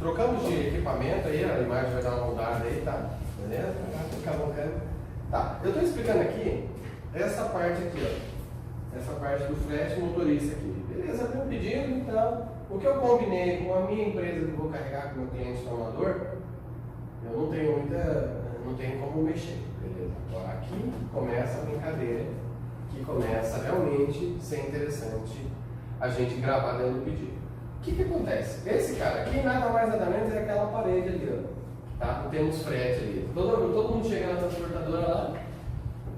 trocamos de equipamento aí, a imagem vai dar uma mudada aí, tá? Beleza? Tá, eu estou explicando aqui essa parte aqui, ó. Essa parte do frete motorista aqui. Beleza, meu pedido, então, o que eu combinei com a minha empresa que eu vou carregar com o meu cliente tomador, eu não tenho como mexer, beleza? Agora aqui começa a brincadeira, que começa realmente a ser interessante a gente gravar dentro do pedido. O que acontece? Esse cara aqui nada mais nada menos é aquela parede ali, ó. Tá? Temos frete ali. Todo mundo chega na transportadora lá,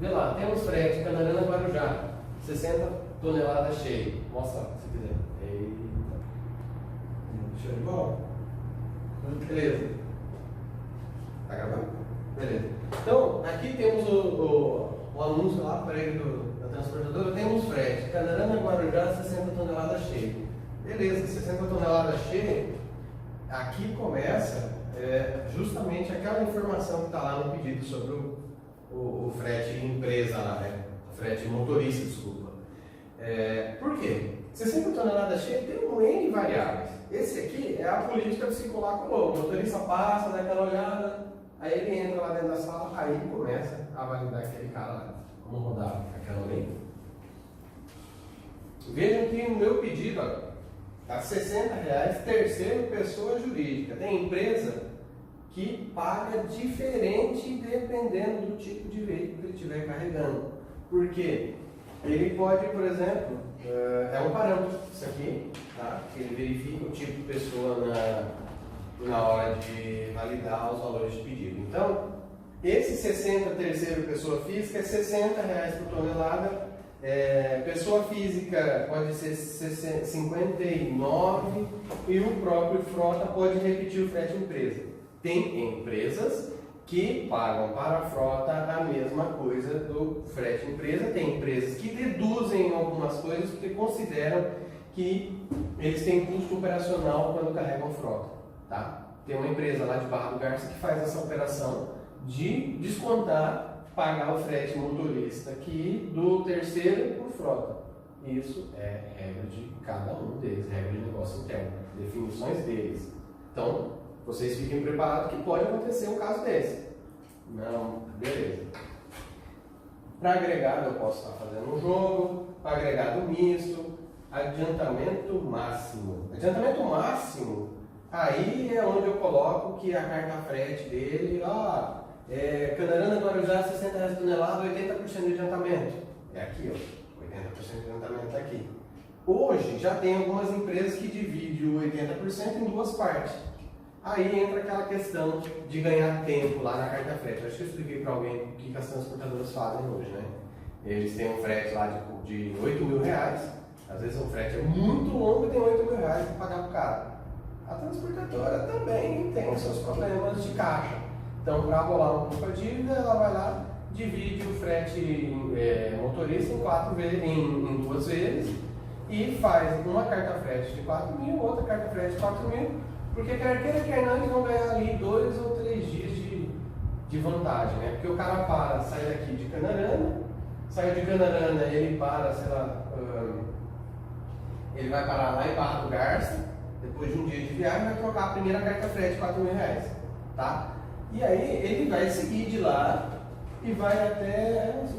vê lá, temos frete, Canarana Guarujá, 60 toneladas cheio. Mostra lá, se quiser. Eita. Show de bola? Beleza. Tá gravando? Beleza. Então, aqui temos o anúncio lá, parede da transportadora, temos frete, Canarana Guarujá, 60 toneladas cheio. Beleza, 60 toneladas cheio, aqui começa justamente aquela informação que está lá no pedido sobre o frete empresa lá, né? Frete motorista, desculpa. Por quê? 60 toneladas cheio tem um N variáveis. Esse aqui é a política psicolar colou. O motorista passa, dá aquela olhada, aí ele entra lá dentro da sala, aí começa a validar aquele cara lá. Vamos rodar aquela lei. Vejam que no meu pedido, ó, tá R$60, terceiro pessoa jurídica. Tem empresa que paga diferente dependendo do tipo de veículo que ele estiver carregando. Por quê? Ele pode, por exemplo, é um parâmetro isso aqui, tá? Ele verifica o tipo de pessoa na hora de validar os valores de pedido. Então, esse 60 terceiro pessoa física é R$60 por tonelada. Pessoa física pode ser 59 e o próprio frota pode repetir o frete empresa. Tem empresas que pagam para a frota a mesma coisa do frete empresa. Tem empresas que deduzem algumas coisas porque consideram que eles têm custo operacional quando carregam frota. Tá? Tem uma empresa lá de Barra do Garça que faz essa operação de descontar, pagar o frete motorista aqui do terceiro por frota. Isso é regra de cada um deles, regra de negócio interno, definições deles. Então, vocês fiquem preparados que pode acontecer um caso desse. Não, beleza. Para agregado eu posso estar fazendo um jogo, para agregado misto, adiantamento máximo. Adiantamento máximo, aí é onde eu coloco que a carga frete dele, Canarana Guarujá, R$60 tonelada, 80% de adiantamento. É aqui, ó, 80% de adiantamento aqui. Hoje já tem algumas empresas que dividem o 80% em duas partes. Aí entra aquela questão de ganhar tempo lá na carta frete. Eu acho que eu expliquei para alguém o que as transportadoras fazem hoje, né? Eles têm um frete lá de R$8.000. Às vezes o frete é muito longo e tem R$8.000 para pagar para o cara. A transportadora também tem os seus problemas de caixa. Então, para rolar um pouco a dívida, ela vai lá, divide o frete motorista em duas vezes e faz uma carta frete de 4.000, outra carta frete de 4.000, porque quer queira, quer não, eles vão ganhar ali 2 ou 3 dias de vantagem, né? Porque o cara sai daqui de Canarana, sai de Canarana, ele para, sei lá, ele vai parar lá em Barra do Garça, depois de um dia de viagem, vai trocar a primeira carta frete de R$4.000, tá? E aí ele vai seguir de lá e vai até de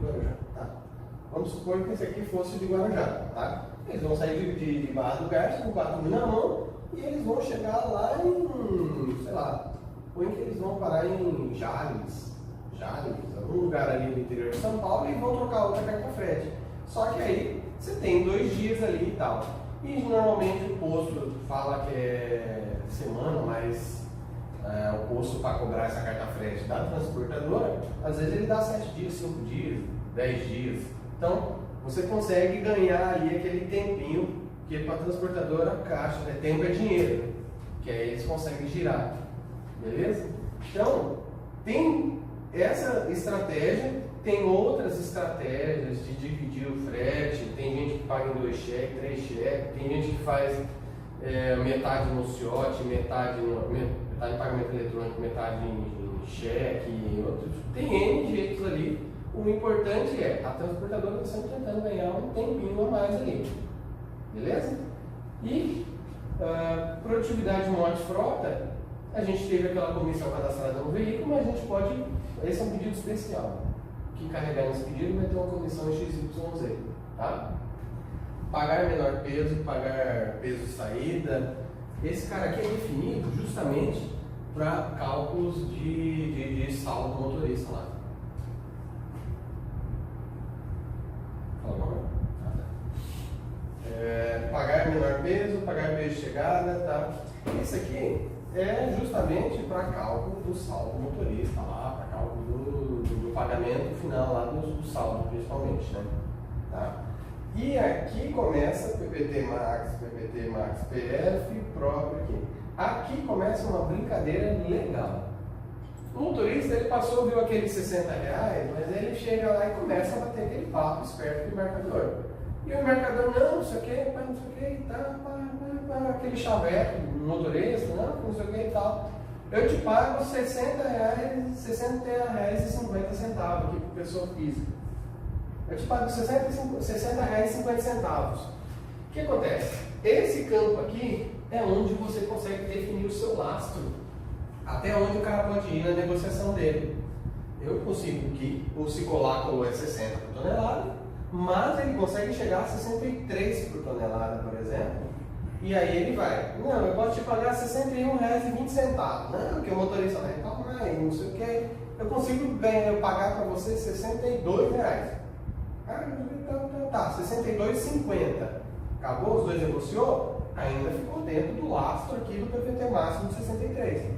Guarujá, tá? Vamos supor que esse aqui fosse de Guarujá, tá? Eles vão sair de Barra do Garça com 4.000 na mão e eles vão chegar lá em, sei lá, põe que eles vão parar em Jales, algum lugar ali no interior de São Paulo e vão trocar outra carta frete. Só que aí você tem 2 dias ali e tal. E normalmente o posto fala que é semana, mas o posto para cobrar essa carta frete da transportadora, às vezes ele dá 7 dias, 5 dias, 10 dias. Então, você consegue ganhar ali aquele tempinho, que para a transportadora, caixa, né? Tempo é dinheiro, que aí eles conseguem girar. Beleza? Então, tem essa estratégia, tem outras estratégias de dividir o frete, tem gente que paga em 2 cheques, 3 cheques, tem gente que faz metade no ciote, metade em pagamento eletrônico, metade em cheque, outros. Tem N jeitos ali. O importante é, a transportadora está sempre tentando ganhar um tempinho a mais ali. Beleza? E Produtividade mote frota, a gente teve aquela comissão cadastrada no veículo, mas a gente pode, esse é um pedido especial. Quem carregar nesse pedido vai ter uma comissão em XYZ, tá? Pagar menor peso, pagar peso de saída, esse cara aqui é definido justamente para cálculos de saldo do motorista lá. Pagar menor peso, pagar peso de chegada, tá? Esse aqui é justamente para cálculo do saldo do motorista lá, para cálculo do pagamento final lá do saldo principalmente, né? Tá? E aqui começa PPT Max, PF próprio aqui. Aqui começa uma brincadeira legal. O motorista ele passou, viu aqueles R$60, mas ele chega lá e começa a bater aquele papo esperto com o embarcador. E o embarcador, não sei o que, não sei o que, tá, aquele chaveco do motorista, não sei o que e tal. Eu te pago R$60,50 aqui por pessoa física. Eu te pago R$60,50. O que acontece? Esse campo aqui é onde você consegue definir o seu lastro. Até onde o cara pode ir na negociação dele. Eu consigo que o Cicolaco é 60 por tonelada, mas ele consegue chegar a 63 por tonelada, por exemplo. E aí ele vai, não, eu posso te pagar R$61,20. Não, porque o motorista vai reclamar e não sei o que. Eu consigo pagar para você R$62. Tá, R$62,50. Acabou, os dois negociou, ainda ficou dentro do lastro aqui do PPT máximo de 63.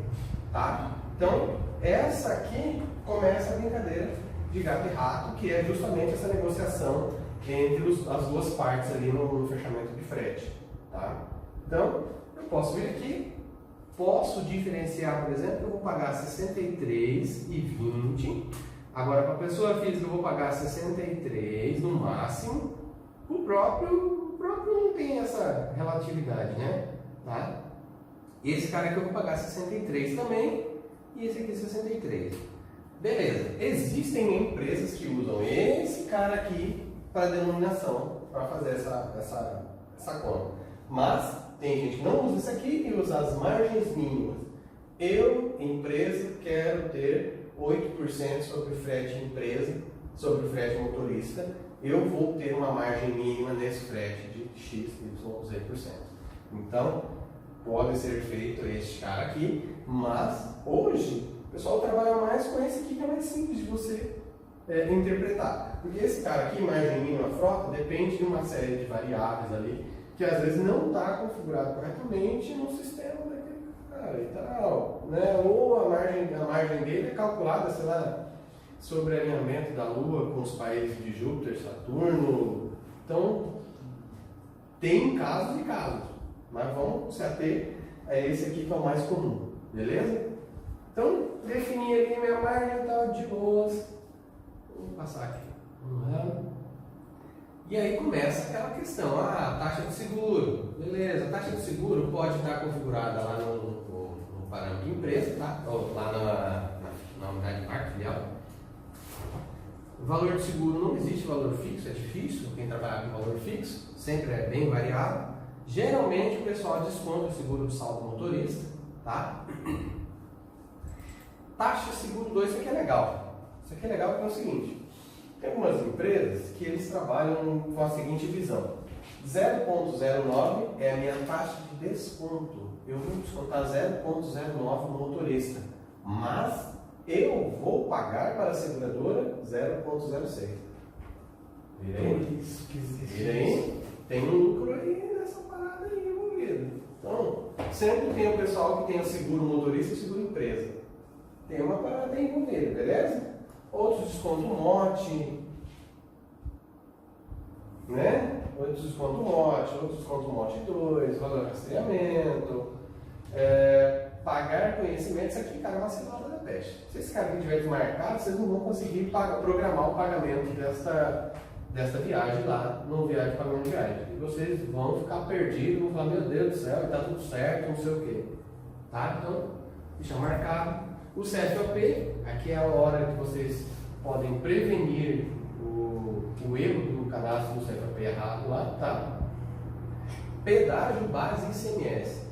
Tá? Então, essa aqui começa a brincadeira de gato e rato, que é justamente essa negociação entre as duas partes ali no fechamento de frete. Tá? Então, eu posso vir aqui, posso diferenciar, por exemplo, eu vou pagar R$63,20. Agora, para a pessoa física, eu vou pagar 63 no máximo. O próprio não tem essa relatividade, né? Tá? Esse cara aqui eu vou pagar 63 também. E esse aqui 63. Beleza. Existem empresas que usam esse cara aqui para denominação, para fazer essa conta. Mas tem gente que não usa isso aqui e usa as margens mínimas. Eu, empresa, quero ter 8% sobre frete empresa, sobre frete motorista, eu vou ter uma margem mínima nesse frete de X, Y, Z%. Então, pode ser feito este cara aqui, mas hoje o pessoal trabalha mais com esse aqui que é mais simples de você interpretar. Porque esse cara aqui, margem mínima frota, depende de uma série de variáveis ali, que às vezes não está configurado corretamente no sistema daquele cara e tal, né? Ou a margem dele é calculada, sei lá, sobre alinhamento da Lua com os países de Júpiter, Saturno. Então, tem casos e casos, mas vamos se ater a esse aqui que é o mais comum, beleza? Então, definir ali minha margem, tá, de boas. Vou passar aqui. E aí começa aquela questão, taxa de seguro, beleza, a taxa de seguro pode estar configurada lá no parâmetro de empresa, tá? Ou lá na unidade de parque filial. O valor de seguro não existe valor fixo, é difícil, quem trabalha com valor fixo, sempre é bem variável. Geralmente o pessoal desconta o seguro do saldo motorista, tá? Taxa de seguro 2, isso aqui é legal. Isso aqui é legal porque é o seguinte, tem algumas empresas que eles trabalham com a seguinte visão. 0,09 é a minha taxa de desconto. Eu vou descontar 0,09 no motorista, mas eu vou pagar para a seguradora 0,06. Vira aí. Isso que existe. Vira aí. Tem um lucro aí nessa parada aí envolvida. Então, sempre tem o pessoal que tem o seguro motorista e o seguro empresa. Tem uma parada aí envolvida, beleza? Outros desconto mote, né? Outros desconto mote 2, valor rastreamento, pagar conhecimento. Isso aqui, cara, é uma cilada da peste. Se esse cara aqui tiver desmarcado, vocês não vão conseguir programar o pagamento desta viagem lá, no viagem de pagamento de viagem. E vocês vão ficar perdidos, vão falar, meu Deus do céu, está tudo certo, não sei o quê. Tá? Então, deixa marcado. O CFOP, aqui é a hora que vocês podem prevenir o erro do cadastro do CFOP errado lá, tá? Pedágio base ICMS.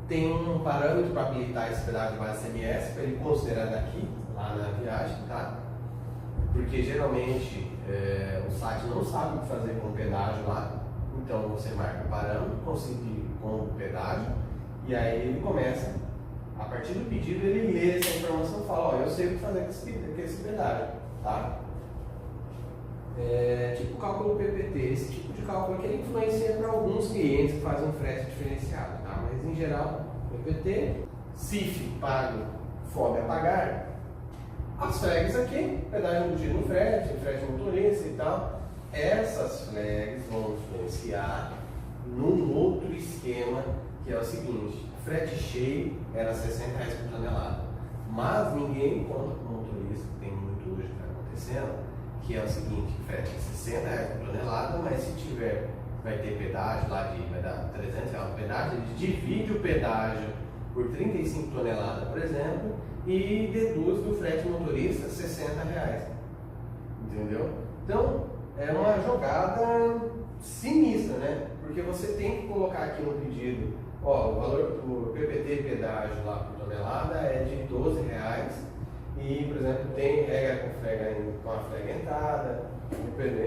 Tem um parâmetro para habilitar esse pedágio base ICMS, para ele considerar daqui, lá na viagem, tá? Porque geralmente o site não sabe o que fazer com o pedágio lá, então você marca o parâmetro, conseguir com o pedágio, e aí ele começa, a partir do pedido, ele lê essa informação e fala, ó, eu sei o que fazer com esse pedágio, tá? Tipo cálculo PPT, esse tipo de cálculo aqui ele influencia para alguns clientes que fazem um frete diferenciado, tá? Mas em geral, PPT, CIF pago, FOB a pagar, as flags aqui, pedágio embutido no frete motorista e tal, essas flags vão influenciar num outro esquema que é o seguinte, frete cheio era R$60 por tonelada, mas ninguém conta com o motorista, que tem muito hoje que está acontecendo, que é o seguinte, frete R$60 por tonelada, mas se tiver, vai ter pedágio lá vai dar R$300 o pedágio, ele divide o pedágio por 35 toneladas, por exemplo, e deduz do frete motorista R$60. Entendeu? Então, é uma jogada sinistra, né? Porque você tem que colocar aqui no pedido, ó, o valor do PPT pedágio lá por tonelada é de R$12, e, por exemplo, tem regra com a flag entrada,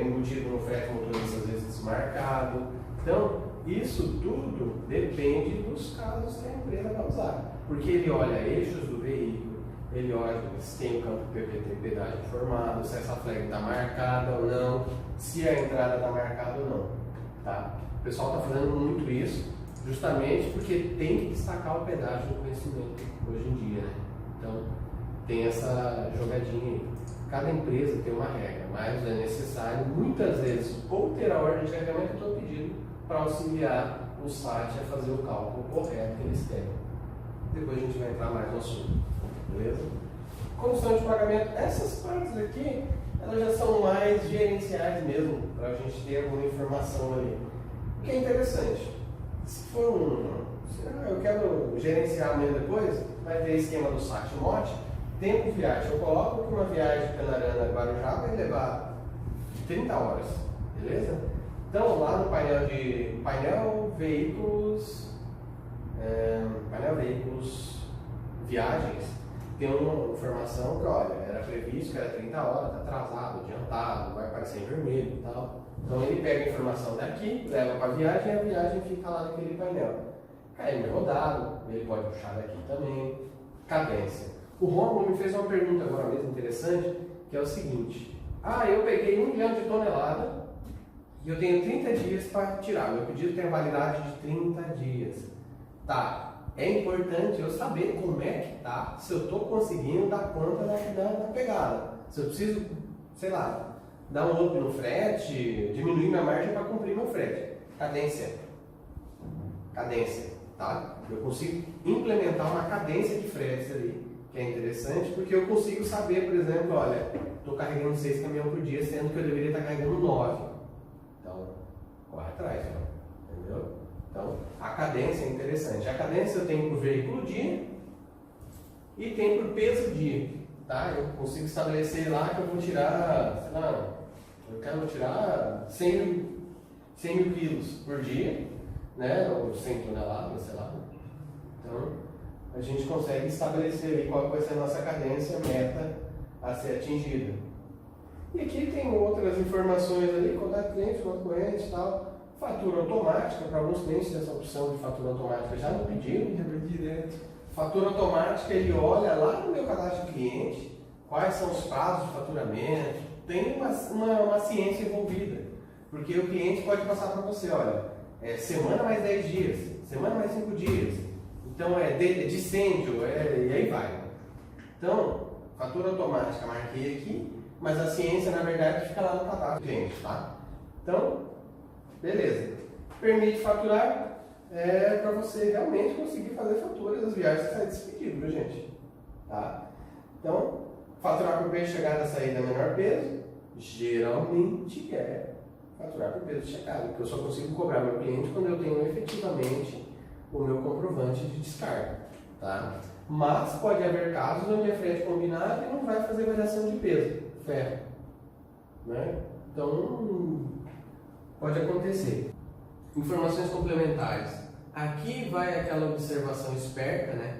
embutido no frete motorista às vezes desmarcado. Então, isso tudo depende dos casos que a empresa vai usar. Porque ele olha eixos do veículo, ele olha se tem o campo PPT pedágio informado, se essa flag está marcada ou não, se a entrada está marcada ou não. Tá? O pessoal está fazendo muito isso, justamente porque tem que destacar o pedágio no conhecimento hoje em dia. Né? Então, tem essa jogadinha aí. Cada empresa tem uma regra, mas é necessário muitas vezes ou ter a ordem de carregamento do pedido para auxiliar o site a fazer o cálculo correto que eles querem. Depois a gente vai entrar mais no assunto, beleza? Condição de pagamento, essas partes aqui, elas já são mais gerenciais mesmo, para a gente ter alguma informação ali. O que é interessante, se for eu quero gerenciar amanhã depois, vai ter esquema do SAT-MOT, tempo viagem, eu coloco que uma viagem de Canarana a Guarujá vai levar 30 horas, beleza? Então lá no painel veículos viagens, tem uma informação que olha, era previsto que era 30 horas, está atrasado, adiantado, vai aparecer em vermelho e tal. Então ele pega a informação daqui, leva para a viagem e a viagem fica lá naquele painel. KM rodado, ele pode puxar daqui também. Cadência. O Romulo me fez uma pergunta agora mesmo interessante, que é o seguinte: eu peguei 1 milhão de tonelada e eu tenho 30 dias para tirar. Meu pedido tem a validade de 30 dias. Tá, é importante eu saber como é que tá, se eu estou conseguindo dar conta da pegada. Se eu preciso, sei lá, dar um up no frete, diminuir minha margem para cumprir meu frete. Cadência, tá? Eu consigo implementar uma cadência de fretes ali, que é interessante, porque eu consigo saber, por exemplo, olha, estou carregando 6 caminhões por dia, sendo que eu deveria estar carregando 9. Então, corre atrás, né? Entendeu? Então, a cadência é interessante. A cadência eu tenho por veículo dia e tenho por peso dia, tá? Eu consigo estabelecer lá que eu vou tirar, sei lá, eu quero tirar 100 mil quilos por dia, né? Ou 100 toneladas, sei lá. Então, a gente consegue estabelecer ali qual vai ser a nossa cadência, meta a ser atingida. E aqui tem outras informações ali, contato cliente, contato corrente e tal. Fatura automática, para alguns clientes tem essa opção de fatura automática já no pedido, direto. Fatura automática, ele olha lá no meu cadastro de cliente, quais são os prazos de faturamento, tem uma ciência envolvida. Porque o cliente pode passar para você, olha, semana mais 10 dias, semana mais 5 dias. Então é dissêndio, e aí vai. Então, fatura automática, marquei aqui, mas a ciência na verdade fica lá no cadastro do cliente, tá? Então, beleza. Permite faturar para você realmente conseguir fazer faturas das viagens que saem desse pedido, viu, gente? Tá? Então, faturar por peso de chegada, saída menor peso, geralmente é faturar por peso de chegada, porque eu só consigo cobrar meu cliente quando eu tenho efetivamente o meu comprovante de descarga, tá? Mas pode haver casos onde a frete combinada e não vai fazer variação de peso, ferro, né? Então, pode acontecer. Informações complementares. Aqui vai aquela observação esperta, né?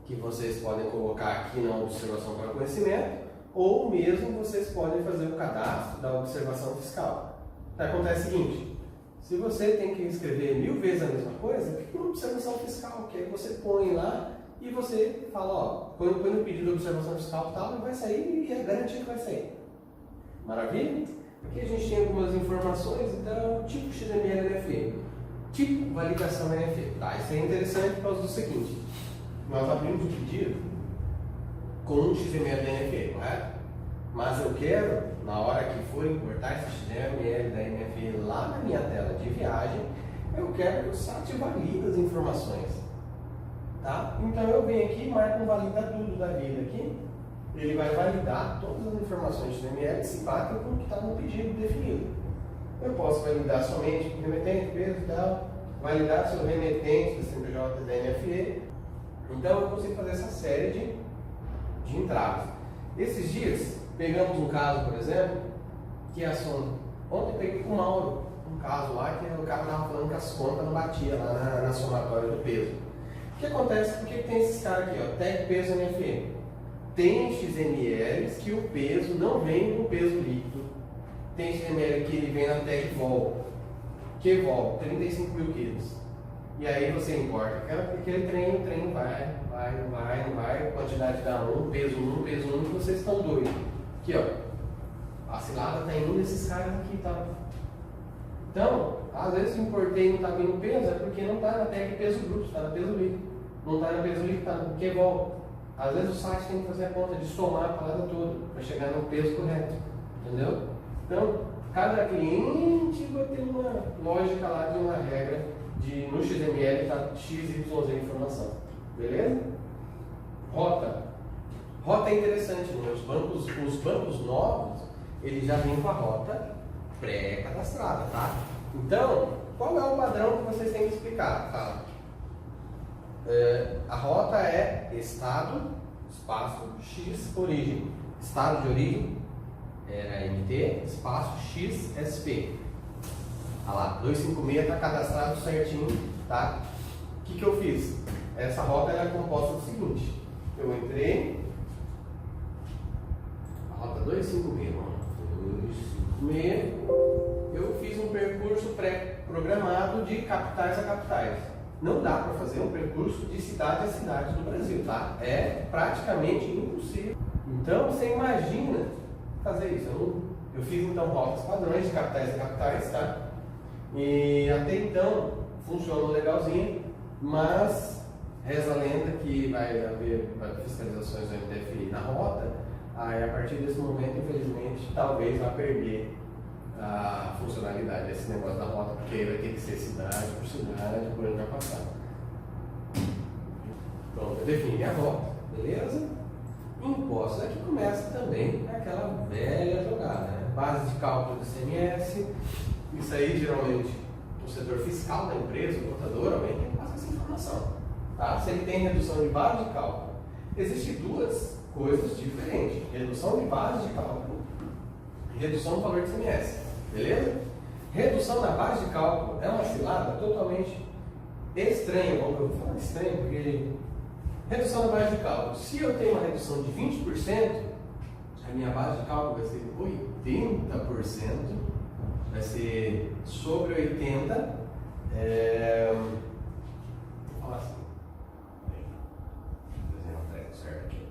Que vocês podem colocar aqui na observação para conhecimento, ou mesmo vocês podem fazer o cadastro da observação fiscal. Acontece o seguinte, se você tem que escrever 1000 vezes a mesma coisa, fica uma observação fiscal, que aí você põe lá e você fala, ó, põe no pedido de observação fiscal tal, e vai sair e é garantido que vai sair. Maravilha? Aqui a gente tem algumas informações, então, tipo XML NFE, tipo validação NFE. Tá, isso é interessante por causa do seguinte, nós abrimos o pedido com um XML da NFE, correto? Mas eu quero, na hora que for importar esse XML da NFE lá na minha tela de viagem, eu quero que o site valide as informações. Tá? Então eu venho aqui e marco um valida tudo da vida aqui. Ele vai validar todas as informações de XML se batem com o que está no pedido definido. Eu posso validar somente o remetente, peso e tal, validar se o remetente do CNPJ da NFE. Então eu consigo fazer essa série de entradas. Esses dias, pegamos um caso, por exemplo, que é a Sony. Ontem eu peguei com o Mauro um caso lá que o cara estava falando que as contas não batiam lá na somatória do peso. O que acontece? Por que tem esses caras aqui, ó, tag peso NFE? Tem XMLs que o peso não vem no peso líquido. Tem XML que ele vem na tag vol, que vol, 35 mil quilos. E aí você importa aquele trem, o trem não vai, quantidade dá 1, peso 1, e vocês estão doidos. Aqui, ó, a cilada está em um desses caras aqui, tá? Então, às vezes o importei não está vindo peso, é porque não está na tag peso bruto, está na peso líquido. Não está na peso líquido, está no QVOL. Às vezes o site tem que fazer a conta de somar a parada toda para chegar no peso correto, entendeu? Então, cada cliente vai ter uma lógica lá de uma regra de no XML tá XYZ informação, beleza? Rota. Rota é interessante, né? Os bancos novos, eles já vêm com a rota pré-cadastrada, tá? Então, qual é o padrão que vocês têm que explicar? Tá? A rota é estado, espaço X, origem. Estado de origem era MT, espaço X, SP. Olha lá, 256 está cadastrado certinho, tá? O que eu fiz? Essa rota é composta do seguinte: eu entrei, a rota 256, eu fiz um percurso pré-programado de capitais a capitais. Não dá para fazer um percurso de cidade a cidade do Brasil, tá? É praticamente impossível. Então você imagina fazer isso. Eu fiz então rotas padrões de capitais a capitais, tá? E até então funcionou legalzinho, mas reza a lenda que vai haver fiscalizações do MTFI na rota. Aí a partir desse momento, infelizmente, talvez vá perder a funcionalidade desse negócio da rota, porque aí vai ter que ser cidade por onde vai passar. Pronto, eu defini a rota, beleza? Impostos, aqui começa também aquela velha jogada, né? Base de cálculo do ICMS. Isso aí, geralmente, o setor fiscal da empresa, o contador, alguém tem que passar essa informação. Tá? Se ele tem redução de base de cálculo, existem duas coisas diferentes: redução de base de cálculo e redução do valor de ICMS. Beleza? Redução da base de cálculo é uma cilada totalmente estranha. Eu vou falar estranho porque redução da base de cálculo. Se eu tenho uma redução de 20%, a minha base de cálculo vai ser 80%. Vai ser sobre 80. Vou falar assim. Vou desenhar um treco certo aqui.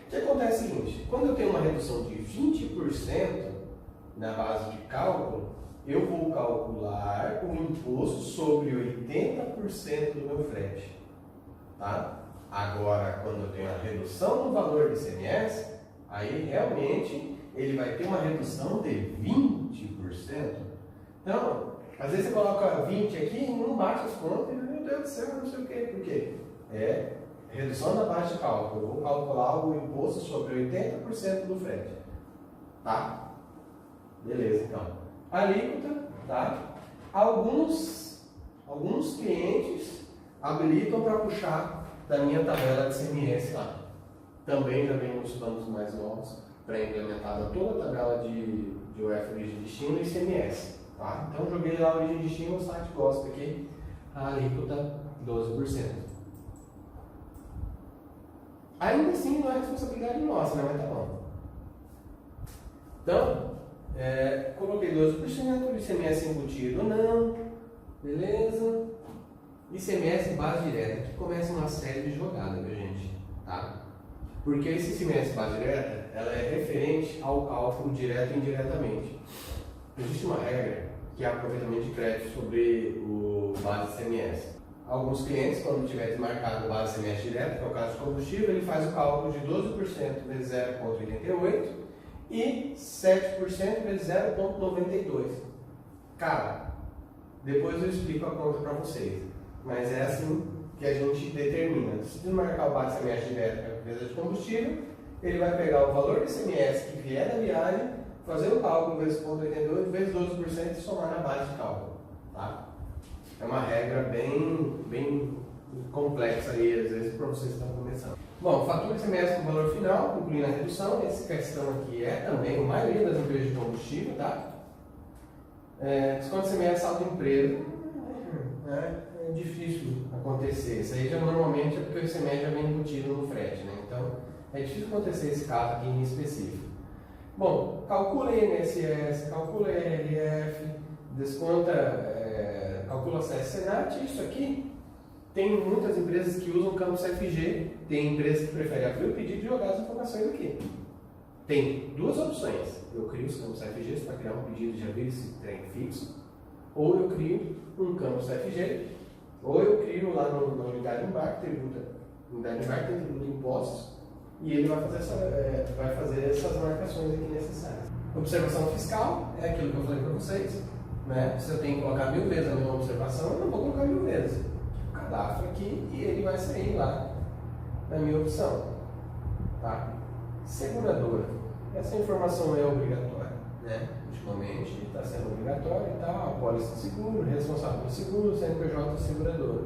O que acontece é o seguinte: quando eu tenho uma redução de 20% na base de cálculo, eu vou calcular o imposto sobre 80% do meu frete. Tá? Agora, quando eu tenho a redução do valor do ICMS, aí realmente ele vai ter uma redução de 20%. Então, às vezes você coloca 20 aqui e não bate as contas, e meu Deus do céu, não sei o quê. Por quê? É redução da base de cálculo. Eu vou calcular o imposto sobre 80% do frete. Tá? Beleza, então. Alíquota, tá? Alguns clientes habilitam para puxar da minha tabela de CMS lá. Também já vem nos planos mais novos pré-implementada toda a tabela de UF origem de destino e ICMS, Tá? Então joguei lá a origem de estímulo, o site gosta aqui, a alíquota 12%. Ainda assim não é responsabilidade nossa, né? Mas tá bom. Então, coloquei 12%, ICMS embutido não, beleza? ICMS base direta, aqui começa uma série de jogadas, viu gente? Tá? Porque esse ICMS base direta, ela é referente ao cálculo direto e indiretamente. Existe uma regra que é aproveitamento de crédito sobre o base ICMS. Alguns clientes, quando tiver desmarcado o base ICMS direto, que é o caso de combustível, ele faz o cálculo de 12% vezes 0,88 e 7% vezes 0,92. Cara, depois eu explico a conta para vocês, mas é assim que a gente determina. Se desmarcar o base ICMS direto para a empresa de combustível, ele vai pegar o valor do ICMS que vier da viagem, fazer o cálculo vezes 0,88 vezes 12% e somar na base de cálculo. Tá? É uma regra bem complexa aí, às vezes, para vocês que estão começando. Bom, fatura ICMS com o valor final, incluindo a redução. Essa questão aqui é também a maioria das empresas de combustível, tá? Desconto ICMS autoempresa. É difícil acontecer. Isso aí já normalmente é porque o ICMS já vem embutido no frete, né? Então, é difícil acontecer esse caso aqui em específico. Bom, calcula INSS, calcula IRF, desconta, calcula acesso Senat. Isso aqui tem muitas empresas que usam o campus FG, tem empresas que preferem abrir o pedido e jogar as informações aqui. Tem duas opções: eu crio os campus FGs para criar um pedido de abrir esse trem fixo, ou eu crio um campus FG, ou eu crio lá na unidade de embarque, unidade de embarque tem tributo de impostos, e ele vai fazer essas marcações aqui necessárias. Observação fiscal é aquilo que eu falei para vocês, né? Se eu tenho que colocar 1000 vezes a mesma observação, eu não vou colocar 1000 vezes. Eu cadastro aqui e ele vai sair lá na minha opção. Tá? Seguradora. Essa informação é obrigatória, né? Ultimamente está sendo obrigatória e tal. Apólice de seguro, responsável pelo seguro, CNPJ seguradora.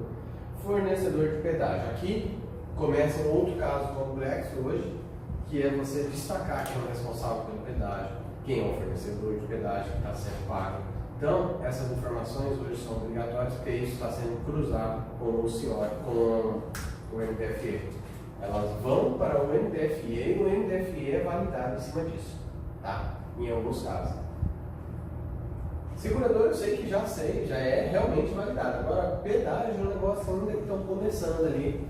Fornecedor de pedágio. Aqui começa um outro caso complexo hoje, que é você destacar quem é o responsável pelo pedágio, quem é o fornecedor de pedágio que está sendo pago. Então, essas informações hoje são obrigatórias porque isso está sendo cruzado com o CIOR, com o NTFE. Elas vão para o NTFE e o NTFE é validado em cima disso, tá? Em alguns casos. Seguradora eu sei que já é realmente validado. Agora, pedágio é um negócio ainda que estão começando ali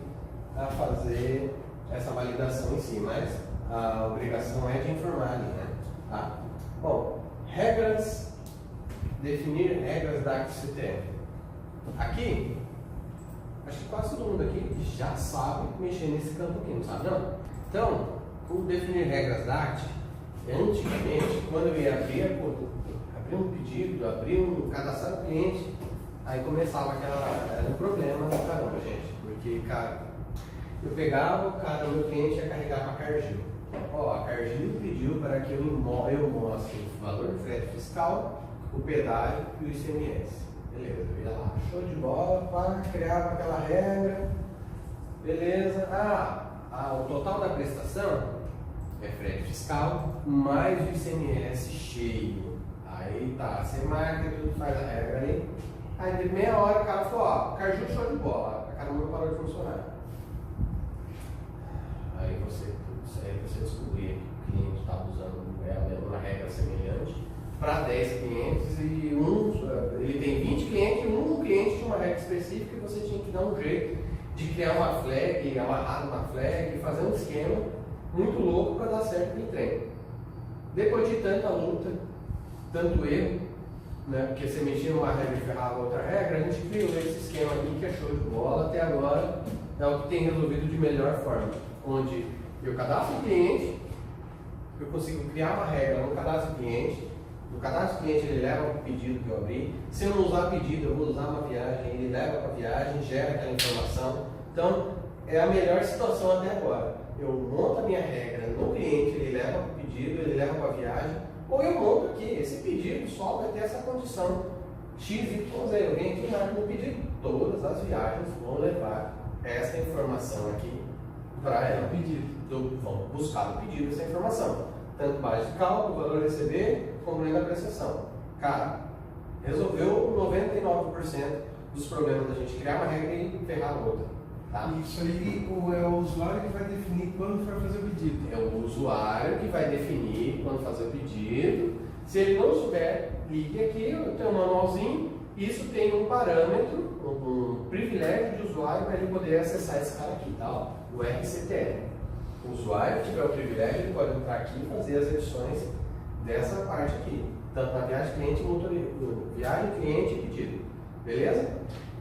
a fazer essa validação em si, mas a obrigação é de informar ali, né? Tá? Bom, definir regras da ACT-CTF. Aqui, acho que quase todo mundo aqui já sabe mexer nesse campo aqui, não sabe não? Então, o definir regras da ACT, antigamente, quando eu ia abrir um pedido, cadastrar um cliente, aí começava era um problema do caramba, gente, porque, cara, eu pegava, o meu cliente ia carregar para a Cargill. A Cargill pediu para que eu mostre o valor do frete fiscal, o pedágio e o ICMS. Beleza, eu ia lá, show de bola, criava aquela regra, beleza. O total da prestação é frete fiscal mais o ICMS cheio. Aí tá, você marca, tudo faz a regra ali. Aí de meia hora o cara falou, Cargill show de bola, a cara não parou de funcionar. Aí você descobrir que o cliente estava usando uma regra semelhante para 10 clientes e ele tem 20 clientes e um cliente tinha uma regra específica e você tinha que dar um jeito de criar uma flag, amarrar uma flag, fazer um esquema muito louco para dar certo aquele trem. Depois de tanta luta, tanto erro, né, porque você mexia numa regra e ferrava outra regra, a gente criou esse esquema aqui que é show de bola, até agora é o que tem resolvido de melhor forma, onde eu cadastro o cliente, eu consigo criar uma regra no cadastro do cliente, no cadastro do cliente ele leva o pedido que eu abri, se eu não usar pedido eu vou usar uma viagem, ele leva para a viagem, gera aquela informação, então é a melhor situação até agora. Eu monto a minha regra no cliente, ele leva para o pedido, ele leva para a viagem, ou eu monto aqui, esse pedido só vai ter essa condição XYZ, eu venho aqui e marco no pedido, todas as viagens vão levar essa informação aqui para ela, vão buscar no pedido essa informação, tanto base de cálculo, valor a receber, como da prestação. Cara, Resolveu 99% dos problemas da gente criar uma regra e ferrar a outra. Tá? Isso aí é o usuário que vai definir quando vai fazer o pedido. É o usuário que vai definir quando fazer o pedido. Se ele não souber, ligue aqui, eu tenho um manualzinho. Isso tem um parâmetro, um privilégio de usuário para ele poder acessar esse cara aqui, tá? O RCTL. O usuário que tiver o privilégio, ele pode entrar aqui e fazer as edições dessa parte aqui, tanto na viagem cliente quanto viagem cliente e pedido. Beleza?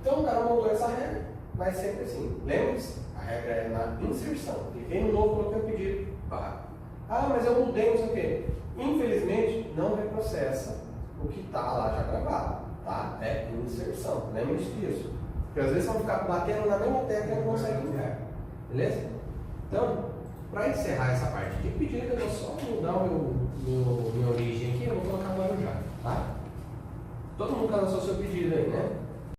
Então o cara montou essa regra, vai sempre assim. Lembre-se, a regra é na inserção. Cliquei no novo, coloquei o pedido, pá. Ah, mas eu mudei, não sei o quê. Infelizmente, não reprocessa o que está lá já gravado, tá? É inserção. Lembre-se disso. Porque às vezes você vai ficar batendo na mesma tecla e não consegue ligar. Beleza? Então, para encerrar essa parte de pedido, eu vou só mudar minha origem aqui, eu vou colocar Guarujá, tá? Todo mundo cadastrou seu pedido aí, né?